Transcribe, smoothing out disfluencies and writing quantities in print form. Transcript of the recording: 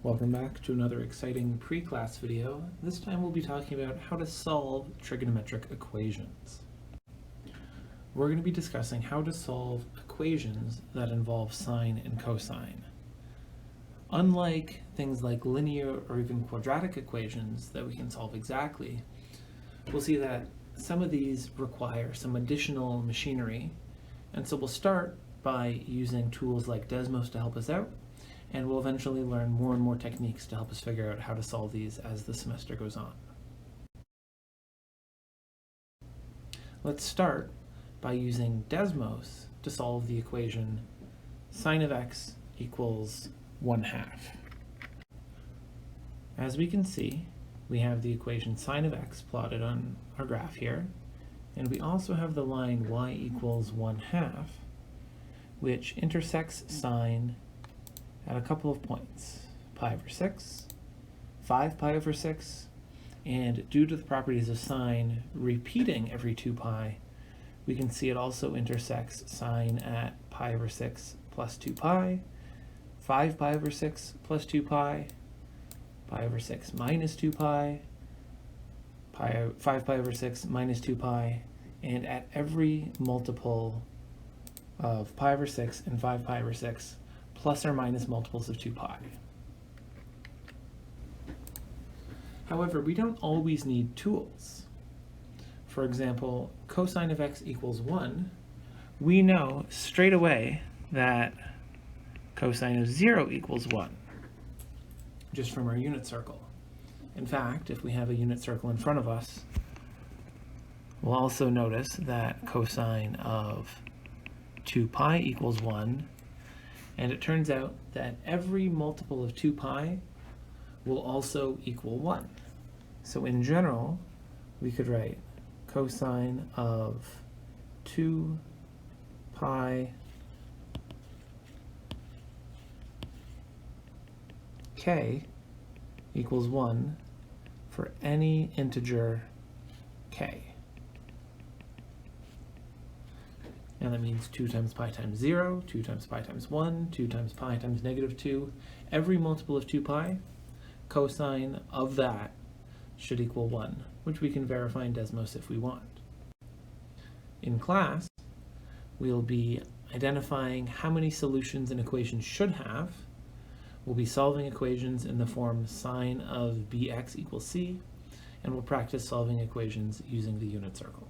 Welcome back to another exciting pre-class video. This time we'll be talking about how to solve trigonometric equations. We're going to be discussing how to solve equations that involve sine and cosine. Unlike things like linear or even quadratic equations that we can solve exactly, we'll see that some of these require some additional machinery, and so we'll start by using tools like Desmos to help us out, and we'll eventually learn more and more techniques to help us figure out how to solve these as the semester goes on. Let's start by using Desmos to solve the equation sine of x equals 1/2. As we can see, we have the equation sine of x plotted on our graph here, and we also have the line y equals 1/2, which intersects sine at a couple of points, pi over 6, 5 pi over 6, and due to the properties of sine repeating every 2 pi, we can see it also intersects sine at pi over 6 plus 2 pi, 5 pi over 6 plus 2 pi, pi over 6 minus 2 pi, 5 pi over 6 minus 2 pi, and at every multiple of pi over 6 and 5 pi over 6, plus or minus multiples of 2 pi. However, we don't always need tools. For example, cosine of x equals 1, we know straight away that cosine of 0 equals 1, just from our unit circle. In fact, if we have a unit circle in front of us, we'll also notice that cosine of 2 pi equals 1, and it turns out that every multiple of 2 pi will also equal 1. So in general, we could write cosine of 2 pi k equals 1 for any integer k. And that means 2 times pi times 0, 2 times pi times 1, 2 times pi times -2. Every multiple of 2 pi, cosine of that should equal 1, which we can verify in Desmos if we want. In class, we'll be identifying how many solutions an equation should have. We'll be solving equations in the form sine of bx equals c, and we'll practice solving equations using the unit circle.